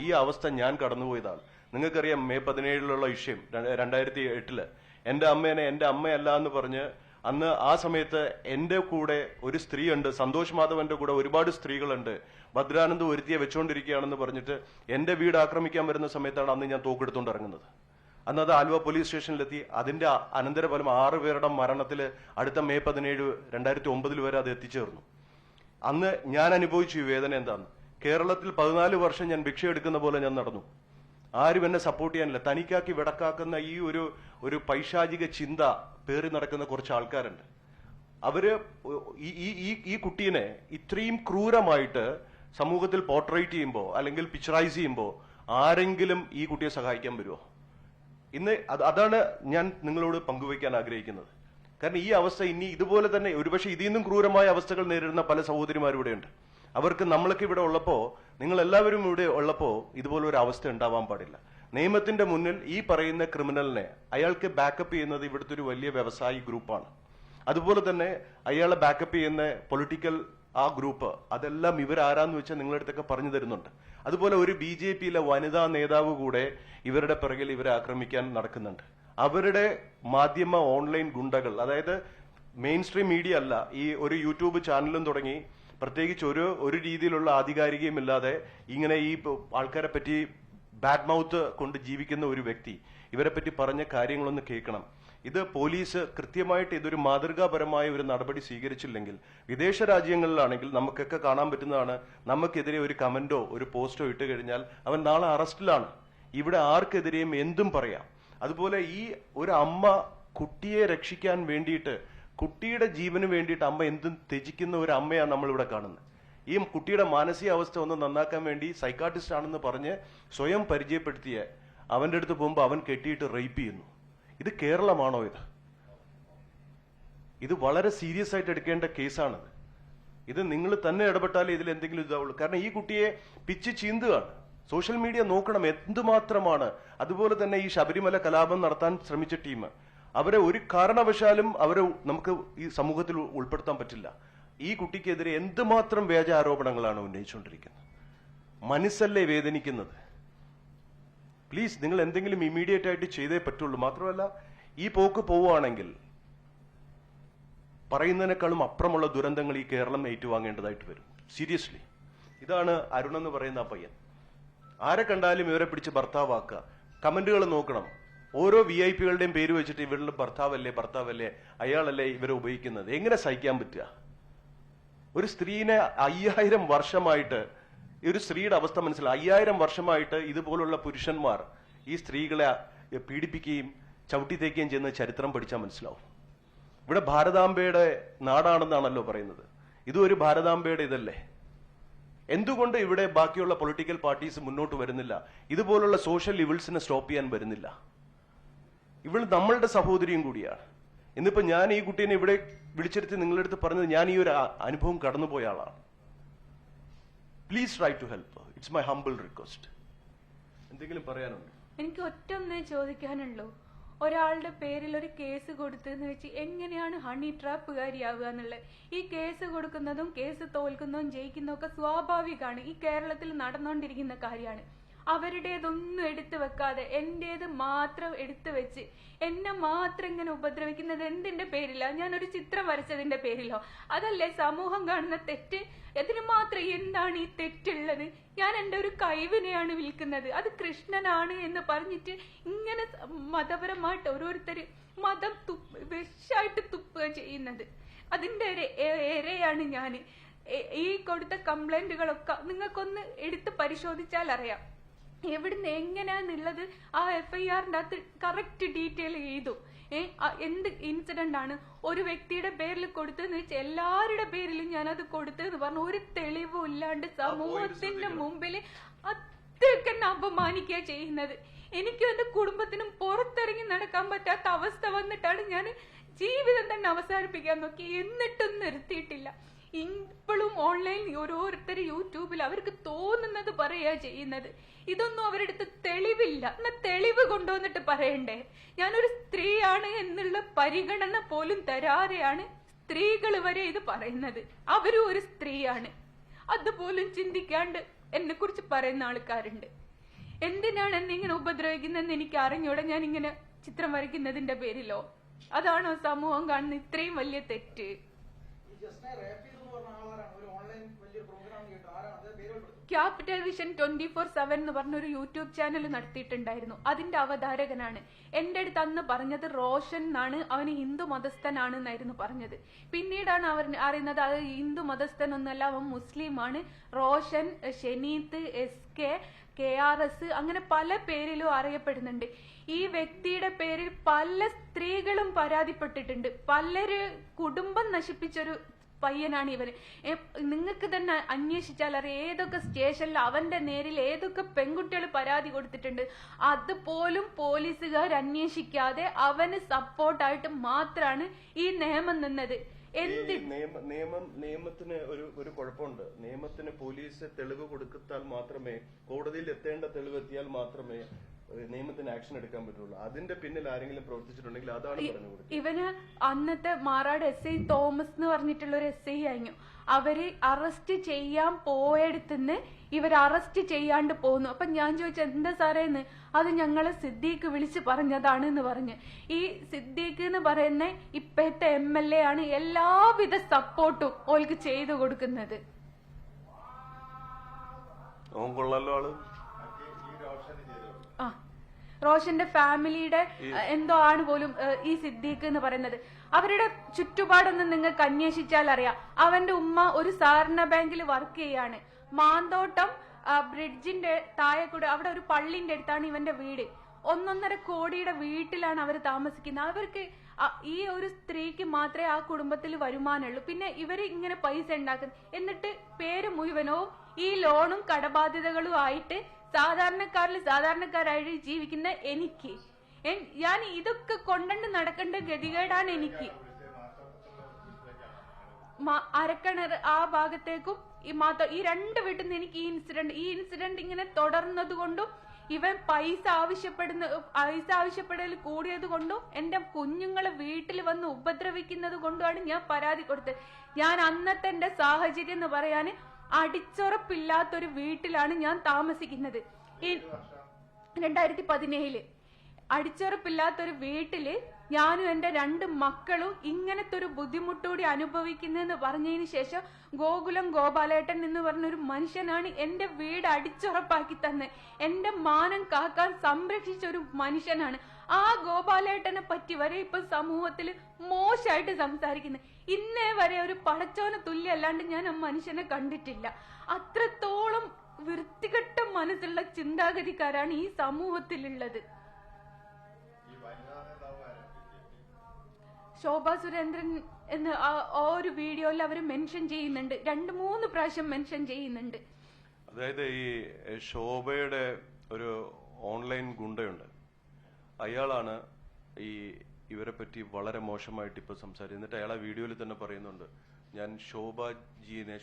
ഈ അവസ്ഥ ഞാൻ കടന്നുപോയതാണ്. നിങ്ങൾക്കറിയാം മെയ് 17 വിഷയം 2008 എന്റെ അമ്മേനെ എന്റെ അമ്മയല്ല എന്ന് പറഞ്ഞ് അന്ന് ആ സമയത്ത് എന്റെ കൂടെ ഒരു സ്ത്രീയുണ്ട്, സന്തോഷ് മാധവന്റെ കൂടെ ഒരുപാട് സ്ത്രീകളുണ്ട്, ഭദ്രാനന്ദ് ഒരുത്തിയെ വെച്ചുകൊണ്ടിരിക്കുകയാണെന്ന് പറഞ്ഞിട്ട് എന്റെ വീട് ആക്രമിക്കാൻ വരുന്ന സമയത്താണ് അന്ന് ഞാൻ തോക്കെടുത്തുകൊണ്ട് ഇറങ്ങുന്നത്. അന്ന് അത് ആലുവ പോലീസ് സ്റ്റേഷനിലെത്തി. അതിന്റെ അനന്തരഫലം 6 പേരുടെ മരണത്തിൽ അടുത്ത മെയ് 17, 2009 വരെ അത് എത്തിച്ചേർന്നു. അന്ന് ഞാൻ അനുഭവിച്ചു ഈ വേദന എന്താന്ന്. കേരളത്തിൽ 14 വർഷം ഞാൻ ഭിക്ഷ എടുക്കുന്ന പോലെ ഞാൻ നടന്നു. ആരും എന്നെ സപ്പോർട്ട് ചെയ്യാനില്ല. തനിക്കാക്കി വിടക്കാക്കുന്ന ഈ ഒരു പൈശാചിക ചിന്ത പേറി നടക്കുന്ന കുറച്ച് ആൾക്കാരുണ്ട്. അവര് ഈ കുട്ടീനെ ഇത്രയും ക്രൂരമായിട്ട് സമൂഹത്തിൽ പോർട്രേറ്റ് ചെയ്യുമ്പോൾ അല്ലെങ്കിൽ പിക്ചറൈസ് ചെയ്യുമ്പോൾ ആരെങ്കിലും ഈ കുട്ടിയെ സഹായിക്കാൻ വരുമോ? ഇന്ന് അതാണ് ഞാൻ നിങ്ങളോട് പങ്കുവയ്ക്കാൻ ആഗ്രഹിക്കുന്നത്. കാരണം ഈ അവസ്ഥ ഇനി ഇതുപോലെ തന്നെ ഒരുപക്ഷെ ഇതിൽ നിന്നും ക്രൂരമായ അവസ്ഥകൾ നേരിടുന്ന പല സഹോദരിമാരും ഇവിടെയുണ്ട്. അവർക്ക് നമ്മളൊക്കെ ഇവിടെ ഉള്ളപ്പോ, നിങ്ങൾ എല്ലാവരും ഇവിടെ ഉള്ളപ്പോ ഇതുപോലെ ഒരു അവസ്ഥ ഉണ്ടാവാൻ പാടില്ല. നിയമത്തിന്റെ മുന്നിൽ ഈ പറയുന്ന ക്രിമിനലിനെ അയാൾക്ക് ബാക്കപ്പ് ചെയ്യുന്നത് ഇവിടുത്തെ ഒരു വലിയ വ്യവസായി ഗ്രൂപ്പാണ്. അതുപോലെ തന്നെ അയാളെ ബാക്കപ്പ് ചെയ്യുന്ന പൊളിറ്റിക്കൽ ആ ഗ്രൂപ്പ്, അതെല്ലാം ഇവരാരാന്ന് വെച്ചാൽ നിങ്ങളുടെ അടുത്തൊക്കെ പറഞ്ഞു തരുന്നുണ്ട്. അതുപോലെ ഒരു BJPയിലെ വനിതാ നേതാവ് കൂടെ ഇവരുടെ പിറകിൽ ഇവരെ ആക്രമിക്കാൻ നടക്കുന്നുണ്ട്. അവരുടെ മാധ്യമ ഓൺലൈൻ ഗുണ്ടകൾ, അതായത് മെയിൻ സ്ട്രീം മീഡിയ അല്ല, ഈ ഒരു യൂട്യൂബ് ചാനലും തുടങ്ങി പ്രത്യേകിച്ച് ഒരു രീതിയിലുള്ള ആധികാരികമില്ലാതെ ഇങ്ങനെ ഈ ആൾക്കാരെ പറ്റി ബാഡ് മൗത്ത് കൊണ്ട് ജീവിക്കുന്ന ഒരു വ്യക്തി ഇവരെ പറ്റി പറഞ്ഞ കാര്യങ്ങളൊന്ന് കേൾക്കണം. ഇത് പോലീസ് കൃത്യമായിട്ട് ഇതൊരു മാതൃകാപരമായ ഒരു നടപടി സ്വീകരിച്ചില്ലെങ്കിൽ, വിദേശ രാജ്യങ്ങളിലാണെങ്കിൽ നമുക്കൊക്കെ കാണാൻ പറ്റുന്നതാണ്, നമുക്കെതിരെ ഒരു കമന്റോ ഒരു പോസ്റ്റോ ഇട്ട് കഴിഞ്ഞാൽ അവൻ നാളെ അറസ്റ്റിലാണ്. ഇവിടെ ആർക്കെതിരെയും എന്തും പറയാം. അതുപോലെ ഈ ഒരു അമ്മ കുട്ടിയെ രക്ഷിക്കാൻ വേണ്ടിയിട്ട്, കുട്ടിയുടെ ജീവന് വേണ്ടിയിട്ട് അമ്മ എന്തും ത്യജിക്കുന്ന ഒരു അമ്മയാണ് നമ്മളിവിടെ കാണുന്നത്. ഈ കുട്ടിയുടെ മാനസികാവസ്ഥ ഒന്ന് നന്നാക്കാൻ വേണ്ടി സൈക്കാട്രിസ്റ്റ് ആണെന്ന് പറഞ്ഞ് സ്വയം പരിചയപ്പെടുത്തിയ അവന്റെ അടുത്ത് പോകുമ്പോൾ അവൻ കെട്ടിയിട്ട് റേപ്പ് ചെയ്യുന്നു. ഇത് കേരളമാണോ? ഇത് വളരെ സീരിയസ് ആയിട്ട് എടുക്കേണ്ട കേസാണത്. ഇത് നിങ്ങൾ തന്നെ ഇടപെട്ടാലേ ഇതിൽ എന്തെങ്കിലും ഇതാവുള്ളൂ. കാരണം ഈ കുട്ടിയെ പിച്ച് ചീന്തുകയാണ്. സോഷ്യൽ മീഡിയ നോക്കണം എന്തുമാത്രമാണ്. അതുപോലെ തന്നെ ഈ ശബരിമല കലാപം നടത്താൻ ശ്രമിച്ച ടീം, അവരെ ഒരു കാരണവശാലും അവരെ നമുക്ക് ഈ സമൂഹത്തിൽ ഉൾപ്പെടുത്താൻ പറ്റില്ല. ഈ കുട്ടിക്കെതിരെ എന്തുമാത്രം വ്യാജ ആരോപണങ്ങളാണ് ഉന്നയിച്ചുകൊണ്ടിരിക്കുന്നത്. മനസ്സല്ലേ വേദനിക്കുന്നത്. പ്ലീസ് നിങ്ങൾ എന്തെങ്കിലും ഇമ്മീഡിയറ്റ് ആയിട്ട് ചെയ്തേ പറ്റുള്ളൂ. മാത്രമല്ല ഈ പോക്ക് പോവുകയാണെങ്കിൽ പറയുന്നതിനേക്കാളും അപ്പുറമുള്ള ദുരന്തങ്ങൾ ഈ കേരളം ഏറ്റുവാങ്ങേണ്ടതായിട്ട് വരും. സീരിയസ്ലി. ഇതാണ് അരുൺ എന്ന് പറയുന്ന ആ പയ്യൻ. ആരെ കണ്ടാലും ഇവരെ പിടിച്ച് ഭർത്താവാക്കുക. കമന്റുകൾ നോക്കണം. ഓരോ VIP-കളുടെയും പേര് വെച്ചിട്ട് ഇവരുടെ ഭർത്താവല്ലേ അയാളല്ലേ ഇവരെ ഉപയോഗിക്കുന്നത്. എങ്ങനെ സഹിക്കാൻ പറ്റുക? ഒരു സ്ത്രീനെ 5000 വർഷമായിട്ട്, ഈ ഒരു സ്ത്രീയുടെ അവസ്ഥ മനസ്സിലായി, 5000 വർഷമായിട്ട് ഇതുപോലുള്ള പുരുഷന്മാർ ഈ സ്ത്രീകളെ പീഡിപ്പിക്കുകയും ചവിട്ടിത്തേക്കുകയും ചെയ്യുന്ന ചരിത്രം പഠിച്ചാൽ മനസ്സിലാവും. ഇവിടെ ഭാരതാംബയുടെ നാടാണെന്നാണല്ലോ പറയുന്നത്. ഇതും ഒരു ഭാരതാംബയുടെ ഇതല്ലേ? എന്തുകൊണ്ട് ഇവിടെ ബാക്കിയുള്ള പൊളിറ്റിക്കൽ പാർട്ടീസ് മുന്നോട്ട് വരുന്നില്ല? ഇതുപോലുള്ള സോഷ്യൽ ഇവിൾസിനെ സ്റ്റോപ്പ് ചെയ്യാൻ വരുന്നില്ല? ഇവൾ നമ്മളുടെ സഹോദരിയും കൂടിയാണ്. ഇന്നിപ്പോ ഞാൻ ഈ കുട്ടീനെ ഇവിടെ വിളിച്ചെടുത്ത് നിങ്ങളുടെ അടുത്ത് പറഞ്ഞത് ഞാൻ ഈ ഒരു അനുഭവം കടന്നുപോയ ആളാണ്. Please try to help. It's my humble request. എന്തെങ്കിലും പറയാനുണ്ടോ? എനിക്ക് ഒറ്റൊന്നേ ചോദിക്കാനുള്ളൂ. ഒരാളുടെ പേരിൽ ഒരു കേസ് കൊടുത്തെന്ന് വെച്ച് എങ്ങനെയാണ് ഹണി ട്രാപ്പുകാരിയാവുക എന്നുള്ളത്? ഈ കേസ് കൊടുക്കുന്നതും കേസ് തോൽക്കുന്നതും ജയിക്കുന്നതും ഒക്കെ സ്വാഭാവികമാണ്. ഈ കേരളത്തിൽ നടന്നുകൊണ്ടിരിക്കുന്ന കാര്യമാണ്. അവരുടേതൊന്നും എടുത്തു വെക്കാതെ എന്റേത് മാത്രം എടുത്തു വെച്ച് എന്നെ മാത്രം ഇങ്ങനെ ഉപദ്രവിക്കുന്നത് എന്തിന്റെ പേരിലാ? ഞാനൊരു ചിത്രം വരച്ചതിന്റെ പേരിലോ? അതല്ലേ സമൂഹം കാണുന്ന തെറ്റ്? അതിന് മാത്രം എന്താണ് ഈ തെറ്റുള്ളത്? ഞാൻ എന്റെ ഒരു കഴിവിനെയാണ് വിൽക്കുന്നത്, അത് കൃഷ്ണനാണ് എന്ന് പറഞ്ഞിട്ട് ഇങ്ങനെ മതപരമായിട്ട് ഓരോരുത്തര് മതം വിഷായിട്ട് തുപ്പുക ചെയ്യുന്നത്. അതിന്റെ ഇരയാണ് ഞാൻ. ഈ കൊടുത്ത കംപ്ലൈന്റുകളൊക്കെ നിങ്ങൾക്കൊന്ന് എടുത്ത് പരിശോധിച്ചാൽ അറിയാം എവിടുന്ന് എങ്ങനെയാന്നുള്ളത്. ആ FIRന്റെ അകത്ത് കറക്റ്റ് ഡീറ്റെയിൽ ചെയ്തു. എന്ത് ഇൻസിഡന്റ് ആണ് ഒരു വ്യക്തിയുടെ പേരിൽ കൊടുത്തെന്ന് വെച്ചാൽ എല്ലാവരുടെ പേരിലും ഞാനത് കൊടുത്തെന്ന് പറഞ്ഞു ഒരു തെളിവും ഇല്ലാണ്ട് സമൂഹത്തിന്റെ മുമ്പിൽ അത്രയ്ക്ക് എന്നെ അപമാനിക്കുക ചെയ്യുന്നത്. എനിക്കും എന്റെ കുടുംബത്തിനും പുറത്തിറങ്ങി നടക്കാൻ പറ്റാത്ത അവസ്ഥ വന്നിട്ടാണ് ഞാൻ ജീവിതം തന്നെ അവസാനിപ്പിക്കാൻ നോക്കി. എന്നിട്ടും നിർത്തിയിട്ടില്ല. ഇപ്പോഴും ഓൺലൈൻ ഓരോരുത്തർ യൂട്യൂബിൽ അവർക്ക് തോന്നുന്നത് പറയാ ചെയ്യുന്നത്. ഇതൊന്നും അവരുടെ അടുത്ത് തെളിവില്ല. എന്നാ തെളിവ് കൊണ്ടുവന്നിട്ട് പറയണ്ടേ? ഞാനൊരു സ്ത്രീയാണ് എന്നുള്ള പരിഗണന പോലും തരാതെയാണ് സ്ത്രീകൾ വരെ ഇത് പറയുന്നത്. അവരും ഒരു സ്ത്രീയാണ്, അതുപോലും ചിന്തിക്കാണ്ട് എന്നെ കുറിച്ച് പറയുന്ന ആൾക്കാരുണ്ട്. എന്തിനാണ് എന്നെ ഇങ്ങനെ ഉപദ്രവിക്കുന്നതെന്ന് എനിക്ക് അറിഞ്ഞൂടെ ഞാൻ ഇങ്ങനെ ചിത്രം വരയ്ക്കുന്നതിന്റെ പേരിലോ? അതാണോ സമൂഹം കാണുന്ന ഇത്രയും വലിയ തെറ്റ്? ക്യാപിറ്റൽ വിഷൻ 24/7 എന്ന് പറഞ്ഞൊരു യൂട്യൂബ് ചാനൽ നടത്തിയിട്ടുണ്ടായിരുന്നു. അതിന്റെ അവതാരകനാണ്. എന്റെ അടുത്ത് അന്ന് പറഞ്ഞത് റോഷൻ എന്നാണ്, അവന് ഹിന്ദു മതസ്ഥനാണ് എന്നായിരുന്നു പറഞ്ഞത്. പിന്നീടാണ് അവർ അറിയുന്നത് അത് ഹിന്ദു മതസ്ഥനൊന്നല്ല, അവൻ മുസ്ലിമാണ്. റോഷൻ, ഷെനീത്ത്, SK, KRS അങ്ങനെ പല പേരിലും അറിയപ്പെടുന്നുണ്ട്. ഈ വ്യക്തിയുടെ പേരിൽ പല സ്ത്രീകളും പരാതിപ്പെട്ടിട്ടുണ്ട്. പലര് കുടുംബം നശിപ്പിച്ചൊരു പയ്യനാണ് ഇവന്. നിങ്ങൾക്ക് തന്നെ അന്വേഷിച്ചാൽ അറിയാം ഏതൊക്കെ സ്റ്റേഷനിൽ അവന്റെ നേരിൽ ഏതൊക്കെ പെൺകുട്ടികൾ പരാതി കൊടുത്തിട്ടുണ്ട്. അതുപോലും പോലീസുകാർ അന്വേഷിക്കാതെ അവന് സപ്പോർട്ടായിട്ട് മാത്രമാണ് ഈ നിയമം നിന്നത്. നിയമത്തിന് ഒരു കുഴപ്പമുണ്ട്. നിയമത്തിന് പോലീസ് തെളിവ് കൊടുത്താൽ മാത്രമേ, കോടതിയിൽ എത്തേണ്ട തെളിവ് എത്തിയാൽ മാത്രമേ നിയമത്തിന് ആക്ഷൻ എടുക്കാൻ പറ്റുള്ളൂ. അതിന്റെ പിന്നിൽ ആരെങ്കിലും പ്രവർത്തിച്ചിട്ടുണ്ടെങ്കിൽ അതാണ് പറഞ്ഞു കൊടുത്തത്. ഇവന് അന്നത്തെ മാറാട് SI തോമസ് എന്ന് പറഞ്ഞിട്ടുള്ള ഒരു SI ആയിരുന്നു. അവര് അറസ്റ്റ് ചെയ്യാൻ പോയടുത്തുനിന്ന് ഇവർ അറസ്റ്റ് ചെയ്യാണ്ട് പോകുന്നു. അപ്പൊ ഞാൻ ചോദിച്ചു എന്താ സാറേന്ന്? അത് ഞങ്ങളെ സിദ്ദീഖ് വിളിച്ച് പറഞ്ഞതാണ് എന്ന് പറഞ്ഞ്. ഈ സിദ്ദീഖ് എന്ന് പറയുന്ന ഇപ്പോഴത്തെ MLA ആണ് എല്ലാവിധ സപ്പോർട്ടും ഓൾക്ക് ചെയ്തു കൊടുക്കുന്നത്. റോഷന്റെ ഫാമിലിയുടെ എന്തോ ആണ് പോലും ഈ സിദ്ദീഖ് എന്ന് പറയുന്നത്. അവരുടെ ചുറ്റുപാടൊന്നും നിങ്ങൾക്ക് അന്വേഷിച്ചാൽ അറിയാം. അവന്റെ ഉമ്മ ഒരു സഹകരണ ബാങ്കിൽ വർക്ക് ചെയ്യാണ്. മാന്തോട്ടം ബ്രിഡ്ജിന്റെ താഴെ കൂടെ അവിടെ ഒരു പള്ളിന്റെ അടുത്താണ് ഇവന്റെ വീട്. 1.5 കോടിയുടെ വീട്ടിലാണ് അവർ താമസിക്കുന്നത്. അവർക്ക് ഈ ഒരു സ്ത്രീക്ക് മാത്രമേ ആ കുടുംബത്തിൽ വരുമാനമുള്ളൂ. പിന്നെ ഇവര് ഇങ്ങനെ പൈസ ഉണ്ടാക്കുന്നു. എന്നിട്ട് പേര് മുഴുവനോ ഈ ലോണും കടബാധ്യതകളും ആയിട്ട് സാധാരണക്കാരായിട്ട് ജീവിക്കുന്ന എനിക്ക്, ഞാൻ ഇതൊക്കെ കൊണ്ടുണ്ട് നടക്കേണ്ട ഗതികേടാണ് എനിക്ക്. അരക്കിണർ ആ ഭാഗത്തേക്കും ഈ 2 വീട്ടിൽ നിന്ന് എനിക്ക് ഈ ഇൻസിഡന്റ് ഇങ്ങനെ തുടർന്നത് കൊണ്ടും ഇവൻ പൈസ ആവശ്യപ്പെടൽ കൂടിയത് കൊണ്ടും എന്റെ കുഞ്ഞുങ്ങളെ വീട്ടിൽ വന്ന് ഉപദ്രവിക്കുന്നത് കൊണ്ടുമാണ് ഞാൻ പരാതി കൊടുത്തത്. ഞാൻ അന്നത്തെ എന്റെ സാഹചര്യം എന്ന് പറയാന് അടിച്ചുറപ്പില്ലാത്തൊരു വീട്ടിലാണ് ഞാൻ താമസിക്കുന്നത്. 2017 അടിച്ചുറപ്പില്ലാത്തൊരു വീട്ടില് ഞാനും എന്റെ 2 മക്കളും ഇങ്ങനത്തെ ഒരു ബുദ്ധിമുട്ടൂടി അനുഭവിക്കുന്നതെന്ന് പറഞ്ഞതിന് ശേഷം ഗോകുലം ഗോപാലേട്ടൻ എന്ന് പറഞ്ഞൊരു മനുഷ്യനാണ് എന്റെ വീട് അടിച്ചുറപ്പാക്കി തന്നെ എന്റെ മാനം കാക്കാൻ സംരക്ഷിച്ച ഒരു മനുഷ്യനാണ്. ആ ഗോപാലേട്ടനെ പറ്റി വരെ ഇപ്പൊ സമൂഹത്തില് മോശമായിട്ട് സംസാരിക്കുന്നത്. ഇന്നേ വരെ ഒരു പടച്ചോന തുല്യല്ലാണ്ട് ഞാൻ ആ മനുഷ്യനെ കണ്ടിട്ടില്ല. അത്രത്തോളം വൃത്തികെട്ട മനസ്സുള്ള ചിന്താഗതിക്കാരാണ് ഈ സമൂഹത്തിലുള്ളത്. ശോഭാ സുരേന്ദ്രൻ എന്ന് ആ ഒരു വീഡിയോയിൽ അവർ മെൻഷൻ ചെയ്യുന്നുണ്ട്. 2-3 പ്രാവശ്യം മെൻഷൻ ചെയ്യുന്നുണ്ട്. അതായത് ഈ ശോഭയുടെ ഒരു ഓൺലൈൻ ഗുണ്ടയുണ്ട്. അയാളാണ് ഇവരെ പറ്റി വളരെ മോശമായിട്ട് ഇപ്പൊ സംസാരിക്കുന്നത്. എന്നിട്ട് അയാൾ ആ വീഡിയോയിൽ തന്നെ പറയുന്നുണ്ട്, ഞാൻ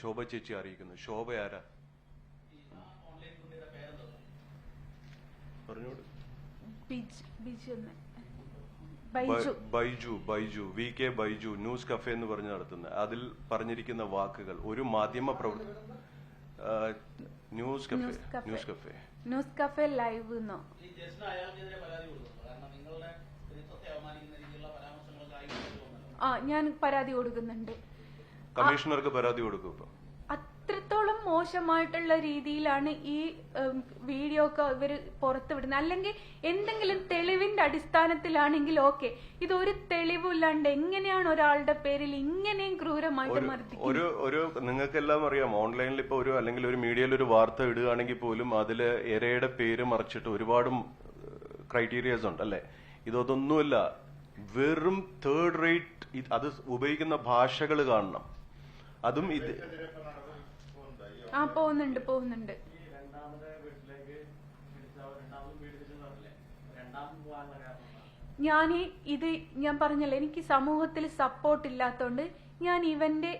ശോഭ ചേച്ചി അറിയിക്കുന്നു. ശോഭ ആരാ പറഞ്ഞോട്? Baiju VK Baiju news cafe എന്ന് പറഞ്ഞ് നടത്തുന്നത്. അതിൽ പറഞ്ഞിരിക്കുന്ന വാക്കുകൾ ഒരു മാധ്യമ ന്യൂസ് കഫേ ലൈവ് ഞാൻ പരാതി കൊടുക്കുന്നുണ്ട്. കമ്മീഷണർക്ക് പരാതി കൊടുക്കും. ഇപ്പൊ അത്രത്തോളം മോശമായിട്ടുള്ള രീതിയിലാണ് ഈ വീഡിയോ ഒക്കെ ഇവര് പുറത്തുവിടുന്നത്. അല്ലെങ്കിൽ എന്തെങ്കിലും തെളിവിന്റെ അടിസ്ഥാനത്തിലാണെങ്കിൽ ഓക്കെ, ഇതൊരു തെളിവില്ലാണ്ട് എങ്ങനെയാണ് ഒരാളുടെ പേരിൽ ഇങ്ങനെയും ക്രൂരമായിട്ട് മർദ്ദിക്കുന്നത്? നിങ്ങൾക്കെല്ലാം അറിയാം, ഓൺലൈനിൽ ഇപ്പൊ അല്ലെങ്കിൽ ഒരു മീഡിയയിൽ ഒരു വാർത്ത ഇടുകയാണെങ്കിൽ പോലും അതില് ഇരയുടെ പേര് മറിച്ചിട്ട് ഒരുപാട് ക്രൈറ്റീരിയസ് ഉണ്ട് അല്ലെ? ഇതൊന്നുമില്ല, വെറും 3rd റേറ്റ്. അത് ഉപയോഗിക്കുന്ന ഭാഷകൾ കാണണം. അതും ഇത് പോകുന്നുണ്ട്. ഞാൻ പറഞ്ഞല്ലോ, എനിക്ക് സമൂഹത്തിൽ സപ്പോർട്ട് ഇല്ലാത്തോണ്ട് ഞാൻ ഇവന്റെ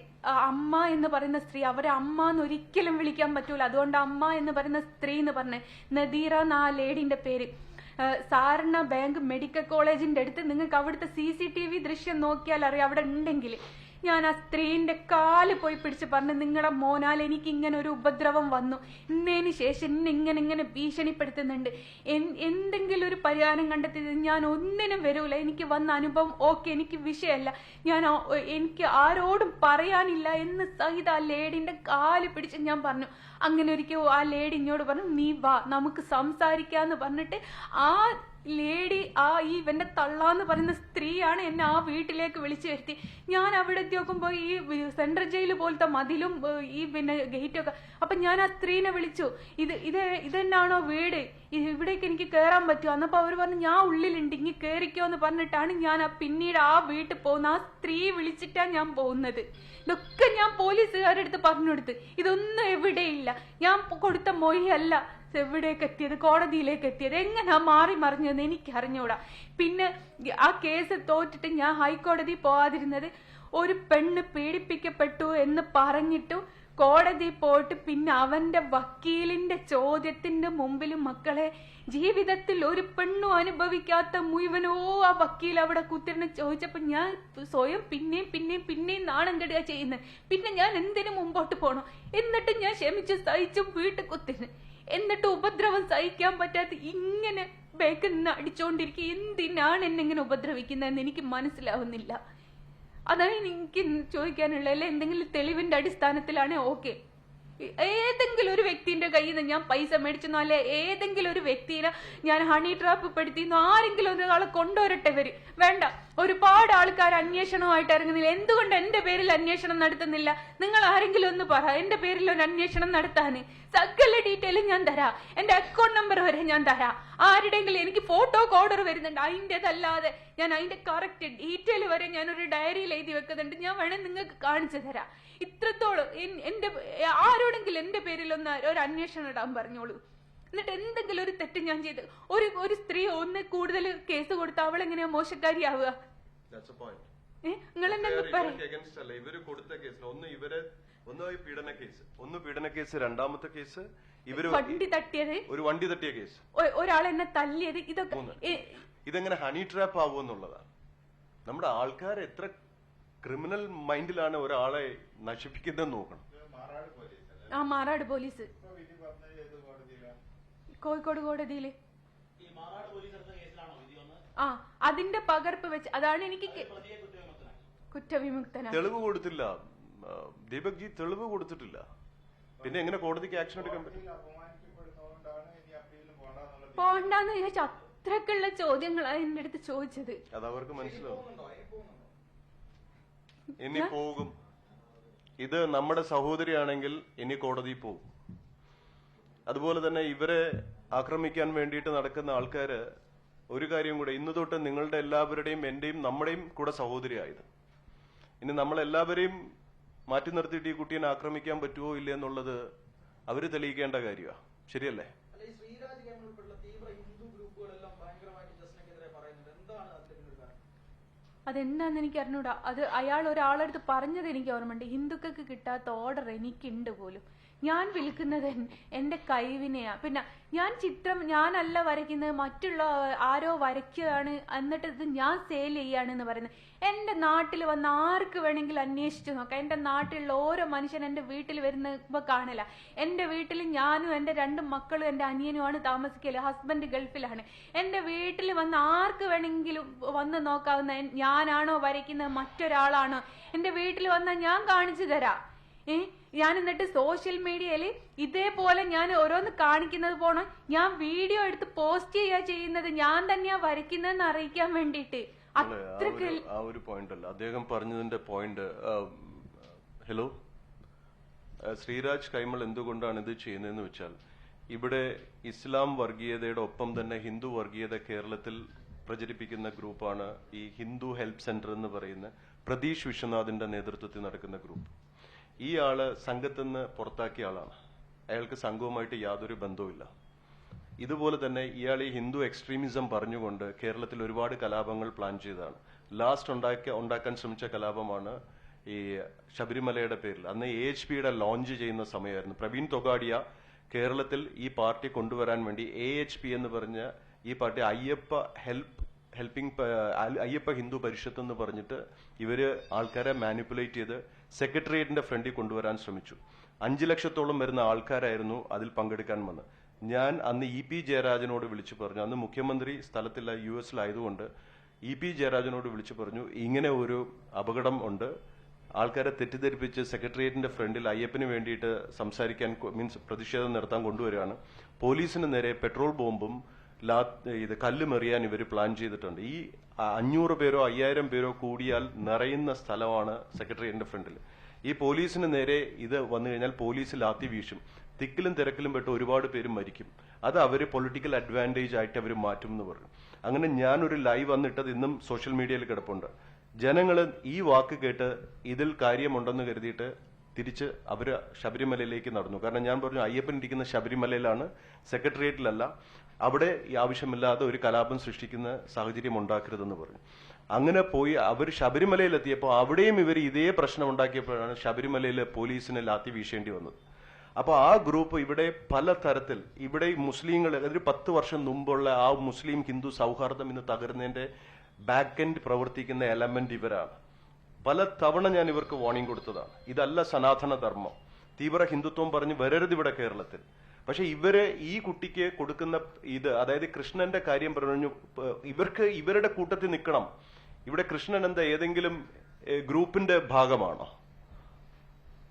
അമ്മ എന്ന് പറയുന്ന സ്ത്രീ, അവരെ അമ്മ എന്ന് ഒരിക്കലും വിളിക്കാൻ പറ്റൂല. അതുകൊണ്ട് അമ്മ എന്ന് പറയുന്ന സ്ത്രീ എന്ന് പറഞ്ഞ നദീറ എന്ന ആ ലേഡിന്റെ പേര്, സാരണ ബാങ്ക് മെഡിക്കൽ കോളേജിന്റെ അടുത്ത് നിങ്ങൾക്ക് അവിടുത്തെ CCTV ദൃശ്യം നോക്കിയാൽ അറിയാം. അവിടെ ഉണ്ടെങ്കിൽ ഞാൻ ആ സ്ത്രീന്റെ കാല് പോയി പിടിച്ച് പറഞ്ഞു, നിങ്ങളുടെ മോനാൽ എനിക്ക് ഇങ്ങനെ ഒരു ഉപദ്രവം വന്നു, ഇന്നതിന് ശേഷം ഇങ്ങനെ ഭീഷണിപ്പെടുത്തുന്നുണ്ട്, എന്തെങ്കിലും ഒരു പരിഹാരം കണ്ടെത്തി ഞാൻ ഒന്നിനും വരൂല, എനിക്ക് വന്ന അനുഭവം ഓക്കെ, എനിക്ക് വിഷയമല്ല, എനിക്ക് ആരോടും പറയാനില്ല എന്ന് സഹിത ആ ലേഡിന്റെ കാല് പിടിച്ച് ഞാൻ പറഞ്ഞു. അങ്ങനെ ഒരിക്കൽ ആ ലേഡി ഇങ്ങോട്ട് പറഞ്ഞു, നീ വാ നമുക്ക് സംസാരിക്കാന്ന് പറഞ്ഞിട്ട് ആ ലേഡി, ഈ ഇവന്റെ തള്ളാന്ന് പറയുന്ന സ്ത്രീയാണ് എന്നെ ആ വീട്ടിലേക്ക് വിളിച്ചു വരുത്തി. ഞാൻ അവിടെ എത്തി നോക്കുമ്പോ ഈ സെൻട്രൽ ജയിൽ പോലത്തെ മതിലും ഈ പിന്നെ ഗേറ്റൊക്കെ. അപ്പൊ ഞാൻ ആ സ്ത്രീനെ വിളിച്ചു, ഇതെന്നാണോ വീട്, ഇവിടേക്ക് എനിക്ക് കയറാൻ പറ്റുമോ? എന്നപ്പോ അവര് പറഞ്ഞു, ഞാൻ ഉള്ളിലുണ്ട്, ഇങ്ങി കയറിക്കോ എന്ന് പറഞ്ഞിട്ടാണ് ഞാൻ പിന്നീട് ആ വീട്ടിൽ പോകുന്ന. ആ സ്ത്രീ വിളിച്ചിട്ടാണ് ഞാൻ പോകുന്നത്. ഇതൊക്കെ ഞാൻ പോലീസുകാരുടെ അടുത്ത് പറഞ്ഞു കൊടുത്ത്, ഇതൊന്നും എവിടെയില്ല, ഞാൻ കൊടുത്ത മൊഴിയല്ല എവിടേക്ക് എത്തിയത്, കോടതിയിലേക്ക് എത്തിയത്, എങ്ങനാ മാറി മറിഞ്ഞതെന്ന് എനിക്ക് അറിഞ്ഞൂടാ. പിന്നെ ആ കേസ് തോറ്റിട്ട് ഞാൻ ഹൈക്കോടതി പോവാതിരുന്നത്, ഒരു പെണ്ണ് പീഡിപ്പിക്കപ്പെട്ടു എന്ന് പറഞ്ഞിട്ടു കോടതി പോയിട്ട് പിന്നെ അവന്റെ വക്കീലിന്റെ ചോദ്യത്തിന്റെ മുമ്പിലും മക്കളെ ജീവിതത്തിൽ ഒരു പെണ്ണും അനുഭവിക്കാത്ത മുഴുവനോ ആ വക്കീൽ അവിടെ കുത്തിരുന്ന് ചോദിച്ചപ്പോ ഞാൻ സ്വയം പിന്നെയും നാണം കെടുക ചെയ്യുന്നത്. പിന്നെ ഞാൻ എന്തിനു മുമ്പോട്ട് പോകണം? എന്നിട്ട് ഞാൻ ക്ഷമിച്ച് സഹിച്ചു വീട്ടിൽ കുത്തിരുന്ന്, എന്നിട്ട് ഉപദ്രവം സഹിക്കാൻ പറ്റാത്ത ഇങ്ങനെ ബേക്കിൽ നിന്ന് അടിച്ചോണ്ടിരിക്കുക. എന്തിനാണ് എന്നെ ഇങ്ങനെ ഉപദ്രവിക്കുന്നതെന്ന് എനിക്ക് മനസ്സിലാവുന്നില്ല. അതാണ് എനിക്ക് ചോദിക്കാനുള്ള. അല്ലെ എന്തെങ്കിലും തെളിവിന്റെ അടിസ്ഥാനത്തിലാണ് ഓക്കെ. ഏതെങ്കിലും ഒരു വ്യക്തിന്റെ കയ്യിൽ നിന്ന് ഞാൻ പൈസ മേടിച്ചെന്നോ അല്ലെ ഏതെങ്കിലും ഒരു വ്യക്തിനെ ഞാൻ ഹണി ട്രാപ്പ് പെടുത്തിന്നോ ആരെങ്കിലും ഒരാളെ കൊണ്ടുവരട്ടെ വരും. വേണ്ട, ഒരുപാട് ആൾക്കാർ അന്വേഷണമായിട്ട് ഇറങ്ങുന്നില്ല. എന്തുകൊണ്ട് എന്റെ പേരിൽ അന്വേഷണം നടത്തുന്നില്ല? നിങ്ങൾ ആരെങ്കിലും ഒന്ന് പറ, എന്റെ പേരിൽ ഒരു അന്വേഷണം നടത്താന്. സകല ഡീറ്റെയിലും ഞാൻ തരാം, എന്റെ അക്കൗണ്ട് നമ്പർ വരെ ഞാൻ തരാം. ആരുടെയെങ്കിലും എനിക്ക് ഫോട്ടോ ഓർഡർ വരുന്നുണ്ട്, അതിൻ്റെതല്ലാതെ ഞാൻ അതിന്റെ കറക്റ്റ് ഡീറ്റെയിൽ വരെ ഞാൻ ഒരു ഡയറിയിൽ എഴുതി വെക്കുന്നുണ്ട്. ഞാൻ വേണേ നിങ്ങൾക്ക് കാണിച്ചു തരാം. ഇത്രത്തോളം എന്റെ ആരോടെങ്കിലും എന്റെ പേരിൽ ഒരു അന്വേഷണം ഇടാൻ പറഞ്ഞോളൂ. എന്നിട്ട് എന്തെങ്കിലും ഒരു തെറ്റ് ഞാൻ ചെയ്ത് ഒരു സ്ത്രീ ഒന്ന് കൂടുതൽ കേസ് കൊടുത്ത അവൾ എങ്ങനെയാ മോശക്കാരിയാവുക? നിങ്ങൾ ഇവര് കൊടുത്ത കേസിൽ ഒന്ന് പീഡന കേസ്, രണ്ടാമത്തെ കേസ് ഇവര് വണ്ടി തട്ടിയ കേസ്, ഒരാൾ എന്നെ തല്ലിയത്, ഇതെങ്ങനെ ഹണി ട്രാപ്പ് ആവുമെന്നുള്ളതാണ്. നമ്മുടെ ആൾക്കാർ എത്ര ക്രിമിനൽ മൈൻഡിലാണ് ഒരാളെ നശിപ്പിക്കുന്നതെന്ന് നോക്കണം. മാറാട് പോലീസ്, കോഴിക്കോട് കോടതിയില് അതിന്റെ പകർപ്പ് വെച്ച്, അതാണ് എനിക്ക് കുറ്റവിമുക്തനാണ്. തെളിവ് കൊടുത്തില്ല ദീപക് ജി, തെളിവ് കൊടുത്തിട്ടില്ല. പിന്നെ എങ്ങനെ കോടതിക്ക് ആക്ഷൻ എടുക്കാൻ പറ്റും? പോണ്ടെന്ന് ചോദിച്ചാൽ അത്രക്കുള്ള ചോദ്യങ്ങളാണ് എന്റെ അടുത്ത് ചോദിച്ചത്. അത് അവർക്ക് മനസ്സിലാവും. ഇനി പോകും. ഇത് നമ്മുടെ സഹോദരിയാണെങ്കിൽ ഇനി കോടതിയിൽ പോകും. അതുപോലെ തന്നെ ഇവരെ ആക്രമിക്കാൻ വേണ്ടിയിട്ട് നടക്കുന്ന ആൾക്കാര് ഒരു കാര്യം കൂടെ, ഇന്ന് തൊട്ട് നിങ്ങളുടെ എല്ലാവരുടെയും എന്റെയും നമ്മുടെയും കൂടെ സഹോദരിയായത്. ഇനി നമ്മളെല്ലാവരെയും മാറ്റി നിർത്തിയിട്ട് ഈ കുട്ടീനെ ആക്രമിക്കാൻ പറ്റുമോ ഇല്ല എന്നുള്ളത് അവര് തെളിയിക്കേണ്ട കാര്യമാണ്. ശരിയല്ലേ? അതെന്താന്ന് എനിക്ക് അറിഞ്ഞൂടാ. അത് അയാൾ ഒരാളടുത്ത് പറഞ്ഞത് എനിക്ക് ഓർമ്മയുണ്ട്. ഹിന്ദുക്കൾക്ക് കിട്ടാത്ത ഓർഡർ എനിക്കുണ്ട് പോലും. ഞാൻ വിൽക്കുന്നത് എന്റെ കഴിവിനെയാ. പിന്നെ ഞാൻ ചിത്രം ഞാനല്ല വരയ്ക്കുന്നത്, മറ്റുള്ള ആരോ വരയ്ക്കുകയാണ്, എന്നിട്ട് ഇത് ഞാൻ സെയിൽ ചെയ്യാണെന്ന് പറയുന്നത്. എന്റെ നാട്ടിൽ വന്ന് ആർക്ക് വേണമെങ്കിലും അന്വേഷിച്ചു നോക്കാം. എന്റെ നാട്ടിലുള്ള ഓരോ മനുഷ്യൻ എന്റെ വീട്ടിൽ വരുന്നപ്പോ കാണില്ല. എന്റെ വീട്ടിൽ ഞാനും എന്റെ 2 മക്കളും എന്റെ അനിയനുമാണ് താമസിക്കല്. ഹസ്ബൻഡ് ഗൾഫിലാണ്. എന്റെ വീട്ടിൽ വന്ന് ആർക്ക് വേണമെങ്കിലും വന്ന് നോക്കാവുന്ന, ഞാനാണോ വരയ്ക്കുന്നത് മറ്റൊരാളാണോ? എന്റെ വീട്ടിൽ വന്നാൽ ഞാൻ കാണിച്ചു തരാം. ഞാൻ എന്നിട്ട് സോഷ്യൽ മീഡിയയിൽ ഇതേപോലെ ഞാൻ ഓരോന്ന് കാണിക്കുന്നത് പോണോ, ഞാൻ വീഡിയോ എടുത്ത് പോസ്റ്റ് ചെയ്യുന്നത്, ഞാൻ തന്നെയാ വരയ്ക്കുന്നതെന്ന് അറിയിക്കാൻ വേണ്ടിട്ട്. ആ ഒരു പോയിന്റ് അല്ല അദ്ദേഹം പറഞ്ഞതിന്റെ പോയിന്റ്. ഹലോ, ശ്രീരാജ് കൈമൾ എന്തുകൊണ്ടാണ് ഇത് ചെയ്യുന്നതെന്ന് വെച്ചാൽ, ഇവിടെ ഇസ്ലാം വർഗീയതയുടെ ഒപ്പം തന്നെ ഹിന്ദു വർഗീയത കേരളത്തിൽ പ്രചരിപ്പിക്കുന്ന ഗ്രൂപ്പാണ് ഈ ഹിന്ദു ഹെൽപ്പ് സെന്റർ എന്ന് പറയുന്ന പ്രതീഷ് വിശ്വനാഥിന്റെ നേതൃത്വത്തിൽ നടക്കുന്ന ഗ്രൂപ്പ്. ഈ ആള് സംഘത്തിൽ നിന്ന് പുറത്താക്കിയ ആളാണ്. അയാൾക്ക് സംഘവുമായിട്ട് യാതൊരു ബന്ധവുമില്ല. ഇതുപോലെ തന്നെ ഇയാൾ ഈ ഹിന്ദു എക്സ്ട്രീമിസം പറഞ്ഞുകൊണ്ട് കേരളത്തിൽ ഒരുപാട് കലാപങ്ങൾ പ്ലാൻ ചെയ്തതാണ്. ലാസ്റ്റ് ഉണ്ടാക്കാൻ ശ്രമിച്ച കലാപമാണ് ഈ ശബരിമലയുടെ പേരിൽ. അന്ന് AHPയുടെ ലോഞ്ച് ചെയ്യുന്ന സമയമായിരുന്നു. പ്രവീൺ തൊഗാഡിയ കേരളത്തിൽ ഈ പാർട്ടി കൊണ്ടുവരാൻ വേണ്ടി AHP എന്ന് പറഞ്ഞ ഈ പാർട്ടി അയ്യപ്പ ഹെൽപ്പിംഗ് അയ്യപ്പ ഹിന്ദു പരിഷത്ത് എന്ന് പറഞ്ഞിട്ട് ഇവര് ആൾക്കാരെ മാനിപ്പുലേറ്റ് ചെയ്ത് സെക്രട്ടേറിയറ്റിന്റെ ഫ്രണ്ടിൽ കൊണ്ടുവരാൻ ശ്രമിച്ചു. 5 ലക്ഷത്തോളം വരുന്ന ആൾക്കാരായിരുന്നു അതിൽ പങ്കെടുക്കാൻ വന്നത്. ഞാൻ അന്ന് EP ജയരാജനോട് വിളിച്ചു പറഞ്ഞു, അന്ന് മുഖ്യമന്ത്രി സ്ഥലത്തില്ല, US-ലായതുകൊണ്ട് EP ജയരാജനോട് വിളിച്ചു പറഞ്ഞു, ഇങ്ങനെ ഒരു അപകടം ഉണ്ട്, ആൾക്കാരെ തെറ്റിദ്ധരിപ്പിച്ച് സെക്രട്ടേറിയറ്റിന്റെ ഫ്രണ്ടിൽ അയ്യപ്പന് വേണ്ടിയിട്ട് സംസാരിക്കാൻ മീൻസ് പ്രതിഷേധം നടത്താൻ കൊണ്ടുവരികയാണ്. പോലീസിന് നേരെ പെട്രോൾ ബോംബും ഇത് കല്ലുമെറിയാൻ ഇവർ പ്ലാൻ ചെയ്തിട്ടുണ്ട്. ഈ 500 പേരോ 5000 പേരോ കൂടിയാൽ നിറയുന്ന സ്ഥലമാണ് സെക്രട്ടേറിയറ്റിന്റെ ഫ്രണ്ടിൽ. ഈ പോലീസിന് നേരെ ഇത് വന്നു കഴിഞ്ഞാൽ പോലീസ് ലാത്തി വീശും, തിക്കിലും തിരക്കിലും പെട്ട് ഒരുപാട് പേര് മരിക്കും, അത് അവര് പൊളിറ്റിക്കൽ അഡ്വാൻറ്റേജ് ആയിട്ട് അവർ മാറ്റും എന്ന് പറഞ്ഞു. അങ്ങനെ ഞാനൊരു ലൈവ് വന്നിട്ടത് ഇന്നും സോഷ്യൽ മീഡിയയിൽ കിടപ്പുണ്ട്. ജനങ്ങൾ ഈ വാക്ക് കേട്ട് ഇതിൽ കാര്യമുണ്ടെന്ന് കരുതിയിട്ട് തിരിച്ച് അവര് ശബരിമലയിലേക്ക് നടന്നു. കാരണം ഞാൻ പറഞ്ഞു, അയ്യപ്പൻ ഇരിക്കുന്ന ശബരിമലയിലാണ്, സെക്രട്ടേറിയറ്റിലല്ല, അവിടെ ഈ ആവശ്യമില്ലാതെ ഒരു കലാപം സൃഷ്ടിക്കുന്ന സാഹചര്യം ഉണ്ടാക്കരുതെന്ന് പറഞ്ഞു. അങ്ങനെ പോയി അവർ ശബരിമലയിലെത്തിയപ്പോൾ അവിടെയും ഇവർ ഇതേ പ്രശ്നം ഉണ്ടാക്കിയപ്പോഴാണ് ശബരിമലയിൽ പോലീസിന് ലാത്തി വീശേണ്ടി വന്നത്. അപ്പൊ ആ ഗ്രൂപ്പ് ഇവിടെ പല തരത്തിൽ, ഇവിടെ മുസ്ലിങ്ങൾ ഒരു 10 വർഷം മുമ്പുള്ള ആ മുസ്ലിം ഹിന്ദു സൗഹാർദ്ദം ഇന്ന് തകർന്നതിന്റെ ബാക്ക് എൻഡ് പ്രവർത്തിക്കുന്ന എലമെന്റ് ഇവരാണ്. പല തവണ ഞാൻ ഇവർക്ക് വാർണിംഗ് കൊടുത്തതാണ്, ഇതല്ല സനാതന ധർമ്മം, തീവ്ര ഹിന്ദുത്വം പറഞ്ഞ് വരരുത് ഇവിടെ കേരളത്തിൽ. പക്ഷെ ഇവര് ഈ കുട്ടിക്ക് കൊടുക്കുന്ന ഇത്, അതായത് കൃഷ്ണന്റെ കാര്യം പറഞ്ഞു, ഇവർക്ക് ഇവരുടെ കൂട്ടത്തിൽ നിൽക്കണം. ഇവിടെ കൃഷ്ണൻ എന്താ ഏതെങ്കിലും ഗ്രൂപ്പിന്റെ ഭാഗമാണോ?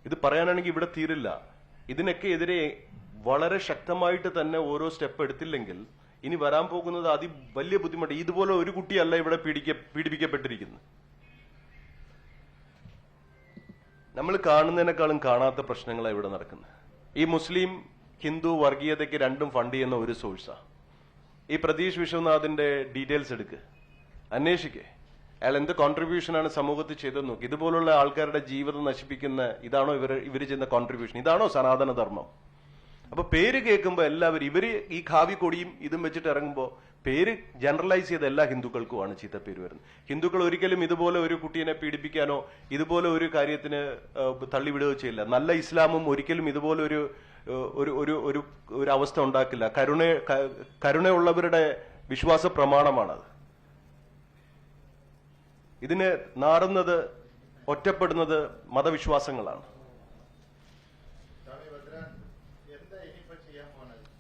ഇത് പറയാനാണെങ്കിൽ ഇവിടെ തീരില്ല. ഇതിനൊക്കെ എതിരെ വളരെ ശക്തമായിട്ട് തന്നെ ഓരോ സ്റ്റെപ്പ് എടുത്തില്ലെങ്കിൽ ഇനി വരാൻ പോകുന്നത് വലിയ ബുദ്ധിമുട്ട്. ഇതുപോലെ ഒരു കുട്ടിയല്ല ഇവിടെ പീഡിപ്പിക്കപ്പെട്ടിരിക്കുന്നത്. നമ്മൾ കാണുന്നതിനേക്കാളും കാണാത്ത പ്രശ്നങ്ങളാണ് ഇവിടെ നടക്കുന്നത്. ഈ മുസ്ലിം ഹിന്ദു വർഗീയതയ്ക്ക് രണ്ടും ഫണ്ട് ചെയ്യുന്ന ഒരു സോഴ്സാ. ഈ പ്രതീഷ് വിശ്വനാഥിന്റെ ഡീറ്റെയിൽസ് എടുക്ക്, അന്വേഷിക്കേ, അയാൾ എന്ത് കോൺട്രിബ്യൂഷനാണ് സമൂഹത്തിൽ ചെയ്തെന്ന് നോക്കി. ഇതുപോലുള്ള ആൾക്കാരുടെ ജീവിതം നശിപ്പിക്കുന്ന ഇതാണോ ഇവര് ചെയ്യുന്ന കോൺട്രിബ്യൂഷൻ? ഇതാണോ സനാതന ധർമ്മം? അപ്പൊ പേര് കേൾക്കുമ്പോ എല്ലാവരും ഇവര് ഈ ഖാവി കൊടിയും ഇതും വെച്ചിട്ട് ഇറങ്ങുമ്പോ പേര് ജനറലൈസ് ചെയ്ത എല്ലാ ഹിന്ദുക്കൾക്കുമാണ് ചീത്തപ്പേര് വരുന്നത്. ഹിന്ദുക്കൾ ഒരിക്കലും ഇതുപോലെ ഒരു കുട്ടീനെ പീഡിപ്പിക്കാനോ ഇതുപോലെ ഒരു കാര്യത്തിന് തള്ളിവിടുകയോ ചെയ്യില്ല. നല്ല ഇസ്ലാമും ഒരിക്കലും ഇതുപോലെ ഒരു അവസ്ഥ ഉണ്ടാക്കില്ല. കരുണയുള്ളവരുടെ വിശ്വാസ പ്രമാണമാണത്. ഇതിന് നാറുന്നത്, ഒറ്റപ്പെടുന്നത് മതവിശ്വാസങ്ങളാണ്.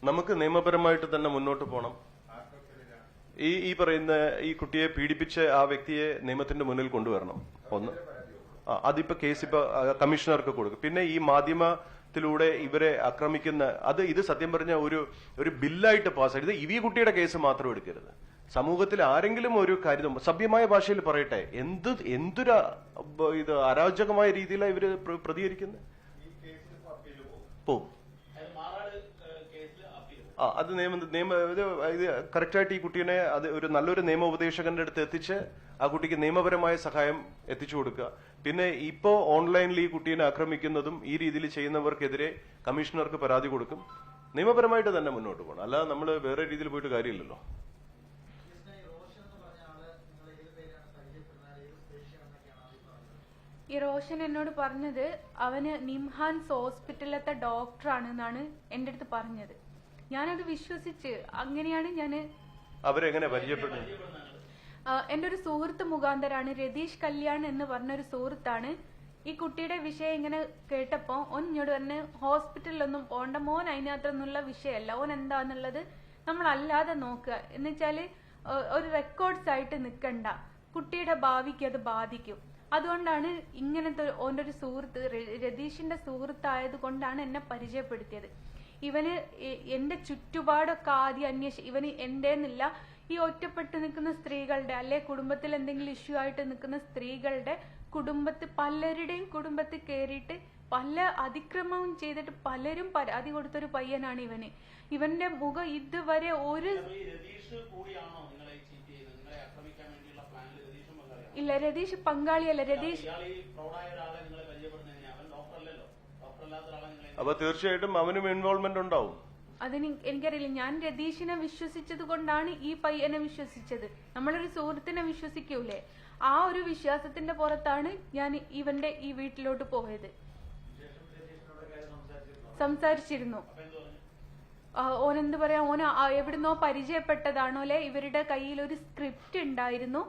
നമുക്ക് നിയമപരമായിട്ട് തന്നെ മുന്നോട്ട് പോകണം. ഈ പറയുന്ന ഈ കുട്ടിയെ പീഡിപ്പിച്ച ആ വ്യക്തിയെ നിയമത്തിന്റെ മുന്നിൽ കൊണ്ടുവരണം. ഒന്ന്, അതിപ്പോ കേസ് ഇപ്പൊ കമ്മീഷണർക്ക് കൊടുക്കും. പിന്നെ ഈ മാധ്യമത്തിലൂടെ ഇവരെ ആക്രമിക്കുന്ന ഇത് സത്യം പറഞ്ഞ ഒരു ബില്ലായിട്ട് പാസ്സായി. ഇത് ഈ കുട്ടിയുടെ കേസ് മാത്രം എടുക്കരുത്. സമൂഹത്തിൽ ആരെങ്കിലും ഒരു കാര്യം സഭ്യമായ ഭാഷയിൽ പറയട്ടെ, എന്തൊരു ഇത് അരാജകമായ രീതിയിലാണ് ഇവര് പ്രതികരിക്കുന്നത്. പോകും. അത് ഇത് കറക്റ്റായിട്ട് ഈ കുട്ടീനെ ഒരു നല്ലൊരു നിയമോപദേശകന്റെ അടുത്ത് എത്തിച്ച് ആ കുട്ടിക്ക് നിയമപരമായ സഹായം എത്തിച്ചു കൊടുക്കുക. പിന്നെ ഇപ്പോ ഓൺലൈനിൽ ഈ കുട്ടീനെ ആക്രമിക്കുന്നതും ഈ രീതിയിൽ ചെയ്യുന്നവർക്കെതിരെ കമ്മീഷണർക്ക് പരാതി കൊടുക്കും. നിയമപരമായിട്ട് തന്നെ മുന്നോട്ട് പോകണം, അല്ലാതെ നമ്മൾ വേറെ രീതിയിൽ പോയിട്ട് കാര്യമില്ലല്ലോ. ഈ റോഷൻ എന്നോട് പറഞ്ഞത് അവന് നിംഹാൻസ് ഹോസ്പിറ്റലിലത്തെ ഡോക്ടറാണെന്നാണ് എന്റെ അടുത്ത് പറഞ്ഞത്. ഞാനത് വിശ്വസിച്ച്, അങ്ങനെയാണ് ഞാന് അവരെങ്ങനെ പരിചയപ്പെടുന്നത്? എന്റെ ഒരു സുഹൃത്ത് മുഖാന്തരാണ്, രതീഷ് കല്യാൺ എന്ന് പറഞ്ഞൊരു സുഹൃത്താണ്. ഈ കുട്ടിയുടെ വിഷയം ഇങ്ങനെ കേട്ടപ്പോ എന്നോട് പറഞ്ഞ് ഹോസ്പിറ്റലിലൊന്നും പോണ്ട മോൻ, അതിനകത്തൊന്നുള്ള വിഷയമല്ല, ഓൻ എന്താന്നുള്ളത് നമ്മളല്ലാതെ നോക്കുക, എന്നുവെച്ചാല് ഒരു റെക്കോർഡ്സ് ആയിട്ട് നിക്കണ്ട, കുട്ടിയുടെ ഭാവിക്ക് അത് ബാധിക്കും. അതുകൊണ്ടാണ് ഇങ്ങനത്തെ ഓൻ്റെ ഒരു സുഹൃത്ത്, രതീഷിന്റെ സുഹൃത്തായത് കൊണ്ടാണ് എന്നെ പരിചയപ്പെടുത്തിയത്. ഇവന് എന്റെ ചുറ്റുപാടൊക്കെ ആദ്യം ഇവന് എന്റേന്നില്ല, ഈ ഒറ്റപ്പെട്ട് നിൽക്കുന്ന സ്ത്രീകളുടെ, അല്ലെ കുടുംബത്തിൽ എന്തെങ്കിലും ഇഷ്യൂ ആയിട്ട് നിൽക്കുന്ന സ്ത്രീകളുടെ പലരുടെയും കുടുംബത്തിൽ കയറിയിട്ട് പല അതിക്രമവും ചെയ്തിട്ട് പലരും പരാതി കൊടുത്തൊരു പയ്യനാണ് ഇവന്. ഇവന്റെ മുഖം ഇതുവരെ ഇല്ല, രതീഷ് പങ്കാളിയല്ല. രതീഷ് അപ്പൊ തീർച്ചയായിട്ടും അവനും ഇൻവോൾവ്മെന്റ് ഉണ്ടാവും. അതിന് എനിക്കറിയില്ല. ഞാൻ രതീഷിനെ വിശ്വസിച്ചത് കൊണ്ടാണ് ഈ പയ്യനെ വിശ്വസിച്ചത്. നമ്മളൊരു സുഹൃത്തിനെ വിശ്വസിക്കൂലേ, ആ ഒരു വിശ്വാസത്തിന്റെ പുറത്താണ് ഞാൻ ഇവന്റെ ഈ വീട്ടിലോട്ട് പോയത്. സംസാരിച്ചിരുന്നു. ഓനെന്ത് പറയാ, എവിടുന്നോ പരിചയപ്പെട്ടതാണോ അല്ലെ, ഇവരുടെ കയ്യിൽ ഒരു സ്ക്രിപ്റ്റ് ഉണ്ടായിരുന്നു,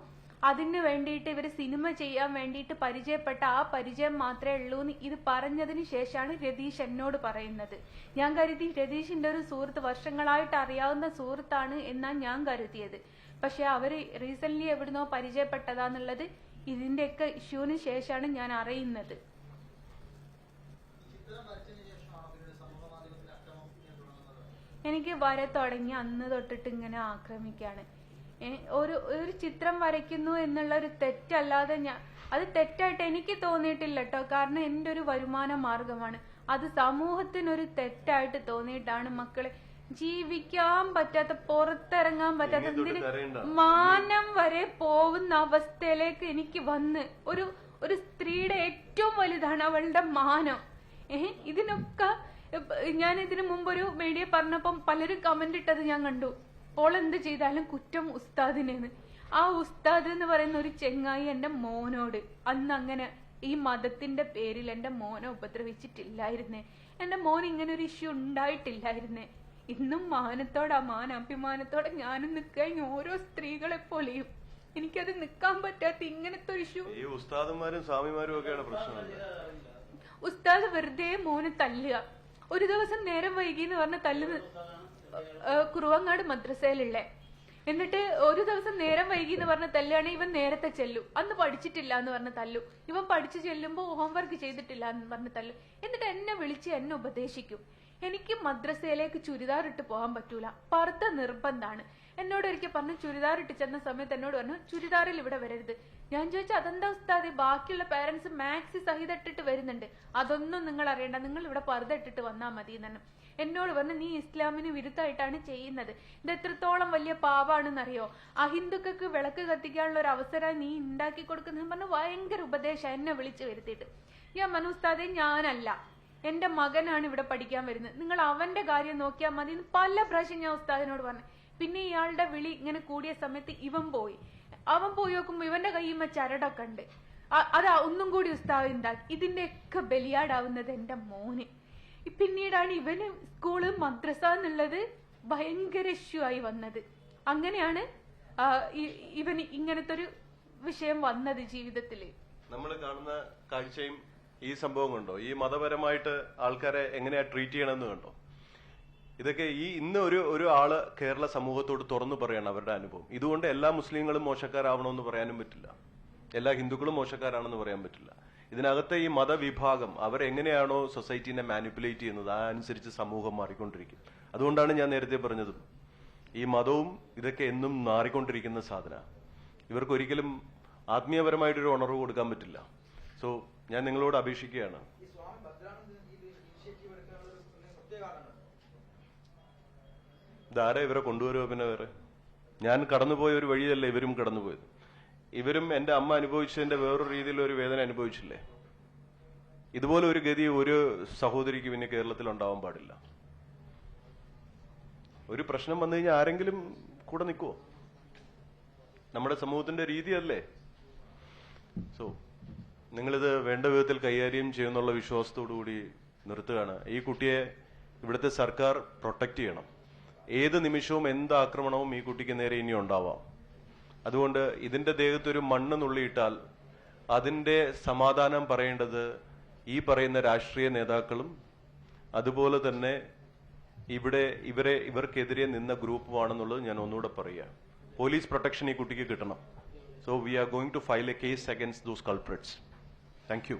അതിന് വേണ്ടിയിട്ട് ഇവര് സിനിമ ചെയ്യാൻ വേണ്ടിയിട്ട് പരിചയപ്പെട്ട ആ പരിചയം മാത്രമേ ഉള്ളൂ എന്ന് ഇത് പറഞ്ഞതിന് ശേഷമാണ് രതീഷ് എന്നോട് പറയുന്നത്. ഞാൻ കരുതി രതീഷിന്റെ ഒരു സുഹൃത്ത്, വർഷങ്ങളായിട്ട് അറിയാവുന്ന സുഹൃത്താണ് എന്നാണ് ഞാൻ കരുതിയത്. പക്ഷെ അവര് റീസെന്റ് എവിടുന്നോ പരിചയപ്പെട്ടതാന്നുള്ളത് ഇതിന്റെയൊക്കെ ഇഷ്യൂവിന് ശേഷമാണ് ഞാൻ അറിയുന്നത്. എനിക്ക് വര തുടങ്ങി അന്ന് തൊട്ടിട്ട് ഇങ്ങനെ ആക്രമിക്കാണ്. ഒരു ചിത്രം വരയ്ക്കുന്നു എന്നുള്ള ഒരു തെറ്റല്ലാതെ അത് തെറ്റായിട്ട് എനിക്ക് തോന്നിയിട്ടില്ല കേട്ടോ. കാരണം എന്റെ ഒരു വരുമാന മാർഗമാണ്. അത് സമൂഹത്തിനൊരു തെറ്റായിട്ട് തോന്നിയിട്ടാണ് മക്കളെ ജീവിക്കാൻ പറ്റാത്ത, പുറത്തിറങ്ങാൻ പറ്റാത്ത, മാനം വരെ പോകുന്ന അവസ്ഥയിലേക്ക് എനിക്ക് വന്ന് ഒരു സ്ത്രീയുടെ ഏറ്റവും വലുതാണ് അവളുടെ മാനം. ഇതിനൊക്കെ ഞാൻ ഇതിനു മുമ്പ് ഒരു മീഡിയ പറഞ്ഞപ്പം പലരും കമന്റ് ഇട്ടത് ഞാൻ കണ്ടു. അപ്പോൾ എന്ത് ചെയ്താലും കുറ്റം ഉസ്താദിനെന്ന്. ആ ഉസ്താദ് എന്ന് പറയുന്ന ഒരു ചെങ്ങായി എന്റെ മോനോട് അന്ന് അങ്ങനെ ഈ മതത്തിന്റെ പേരിൽ എന്റെ മോനെ ഉപദ്രവിച്ചിട്ടില്ലായിരുന്നേ. എന്റെ മോൻ ഇങ്ങനെ ഒരു ഇഷ്യൂ ഉണ്ടായിട്ടില്ലായിരുന്നേ. ഇന്നും അഭിമാനത്തോടെ ഞാനും നിൽക്കാൻ ഓരോ സ്ത്രീകളെ പോലെയും എനിക്കത് നിൽക്കാൻ പറ്റാത്ത ഇങ്ങനത്തെ ഒരു ഇഷ്യൂ. ഈ ഉസ്താദന്മാരും സ്വാമിമാരും ഒക്കെയാണ് പ്രശ്നം. ഉസ്താദ് വെറുതെ മോനെ തല്ലുക. ഒരു ദിവസം നേരം വൈകി എന്ന് പറഞ്ഞ തല്ലുന്നത് കുറുവങ്ങാട് മദ്രസയിലുള്ള. എന്നിട്ട് ഒരു ദിവസം നേരം വൈകി എന്ന് പറഞ്ഞ തല്ലാണ്. ഇവൻ നേരത്തെ ചെല്ലു, അന്ന് പഠിച്ചിട്ടില്ല എന്ന് പറഞ്ഞ തല്ലു. ഇവൻ പഠിച്ചു ചെല്ലുമ്പോ ഹോംവർക്ക് ചെയ്തിട്ടില്ല എന്ന് പറഞ്ഞ തല്ലു. എന്നിട്ട് എന്നെ വിളിച്ച് എന്നെ ഉപദേശിക്കും. എനിക്ക് മദ്രസയിലേക്ക് ചുരിദാർ ഇട്ട് പോകാൻ പറ്റൂല, പർദ്ദ നിർബന്ധാണ്. എന്നോട് ഒരിക്കൽ പറഞ്ഞു, ചുരിദാർ ഇട്ട് ചെന്ന സമയത്ത് എന്നോട് പറഞ്ഞു ചുരിദാറിൽ ഇവിടെ വരരുത്. ഞാൻ ചോദിച്ചു അതെന്താ ഉസ്താദ്, ബാക്കിയുള്ള പാരന്റ്സ് മാക്സി സഹിതം ഇട്ടിട്ട് വരുന്നുണ്ട്, അതൊന്നും നിങ്ങൾ അറിയണ്ട, നിങ്ങൾ ഇവിടെ പർദ്ദ ഇട്ടിട്ട് വന്നാൽ മതി എന്നാണ് എന്നോട് പറഞ്ഞു. നീ ഇസ്ലാമിന് വിരുദ്ധമായിട്ടാണ് ചെയ്യുന്നത്, ഇത് എത്രത്തോളം വലിയ പാപാണെന്നറിയോ, അഹിന്ദുക്കൾക്ക് വിളക്ക് കത്തിക്കാനുള്ള ഒരു അവസരം നീ ഉണ്ടാക്കി കൊടുക്കുന്ന പറഞ്ഞു. ഭയങ്കര ഉപദേശം എന്നെ വിളിച്ചു വരുത്തിയിട്ട്. ഞാൻ പറഞ്ഞു ഉസ്താദെ ഞാനല്ല, എന്റെ മകനാണ് ഇവിടെ പഠിക്കാൻ വരുന്നത്, നിങ്ങൾ അവന്റെ കാര്യം നോക്കിയാൽ മതി എന്ന് പല പ്രാവശ്യം ഞാൻ ഉസ്താദിനോട് പറഞ്ഞു. പിന്നെ ഇയാളുടെ വിളി ഇങ്ങനെ കൂടിയ സമയത്ത് അവൻ പോയി നോക്കുമ്പോ ഇവന്റെ കയ്യുമ്മ ചരടൊക്കെ ഉണ്ട്. അത് ഒന്നും കൂടി ഉസ്താദ് ഉണ്ടാക്കി. ഇതിന്റെയൊക്കെ ബലിയാടാവുന്നത് എന്റെ മോന്. പിന്നീടാണ് ഇവന് സ്കൂള് മദ്രസ എന്നുള്ളത് ഭയങ്കര ഇഷ്യൂ ആയി വന്നത്. അങ്ങനെയാണ് ഇവന് ഇങ്ങനത്തെ ഒരു വിഷയം വന്നത് ജീവിതത്തില്. നമ്മൾ കാണുന്ന കാഴ്ചയും ഈ സംഭവം കണ്ടോ, ഈ മതപരമായിട്ട് ആൾക്കാരെ എങ്ങനെയാ ട്രീറ്റ് ചെയ്യണമെന്ന് കണ്ടോ. ഇതൊക്കെ ഇന്ന് ഒരു ആള് കേരള സമൂഹത്തോട് തുറന്നു പറയണം അവരുടെ അനുഭവം. ഇതുകൊണ്ട് എല്ലാ മുസ്ലിങ്ങളും മോശക്കാരാവണമെന്ന് പറയാനും പറ്റില്ല, എല്ലാ ഹിന്ദുക്കളും മോശക്കാരാണെന്ന് പറയാൻ പറ്റില്ല. ഇതിനകത്തെ ഈ മതവിഭാഗം അവരെങ്ങനെയാണോ സൊസൈറ്റിനെ മാനിപ്പുലേറ്റ് ചെയ്യുന്നത് അതനുസരിച്ച് സമൂഹം മാറിക്കൊണ്ടിരിക്കും. അതുകൊണ്ടാണ് ഞാൻ നേരത്തെ പറഞ്ഞതും ഈ മതവും ഇതൊക്കെ എന്നും മാറിക്കൊണ്ടിരിക്കുന്ന സാധന. ഇവർക്കൊരിക്കലും ആത്മീയപരമായിട്ടൊരു ഉണർവ് കൊടുക്കാൻ പറ്റില്ല. സോ ഞാൻ നിങ്ങളോട് അപേക്ഷിക്കുകയാണ്, ഇതാരെ ഇവരെ കൊണ്ടുവരുമോ? പിന്നെ വേറെ ഞാൻ കടന്നുപോയ ഒരു വഴിയല്ല ഇവരും കടന്നുപോയത്. ഇവരും എന്റെ അമ്മ അനുഭവിച്ചതിന്റെ വേറൊരു രീതിയിൽ ഒരു വേദന അനുഭവിച്ചില്ലേ? ഇതുപോലെ ഒരു ഗതി ഒരു സഹോദരിക്ക് പിന്നെ കേരളത്തിൽ ഉണ്ടാവാൻ പാടില്ല. ഒരു പ്രശ്നം വന്നു കഴിഞ്ഞാൽ ആരെങ്കിലും കൂടെ നിൽക്കുവോ? നമ്മുടെ സമൂഹത്തിന്റെ രീതിയല്ലേ. സോ നിങ്ങളിത് വേണ്ട വിധത്തിൽ കൈകാര്യം ചെയ്യുന്നുള്ള വിശ്വാസത്തോടുകൂടി നിർത്തുകയാണ്. ഈ കുട്ടിയെ ഇവിടുത്തെ സർക്കാർ പ്രൊട്ടക്ട് ചെയ്യണം. ഏത് നിമിഷവും എന്ത് ആക്രമണവും ഈ കുട്ടിക്ക് നേരെ ഇനി ഉണ്ടാവാം. അതുകൊണ്ട് ഇതിന്റെ ദേഹത്തൊരു മണ്ണ് നുള്ളിയിട്ടാൽ അതിന്റെ സമാധാനം പറയേണ്ടത് ഈ പറയുന്ന രാഷ്ട്രീയ നേതാക്കളും അതുപോലെ തന്നെ ഇവർക്കെതിരെ നിന്ന ഗ്രൂപ്പുമാണെന്നുള്ളത് ഞാൻ ഒന്നുകൂടെ പറയുക. പോലീസ് പ്രൊട്ടക്ഷൻ ഈ കുട്ടിക്ക് കിട്ടണം. So we are going to file a case against those culprits. Thank U.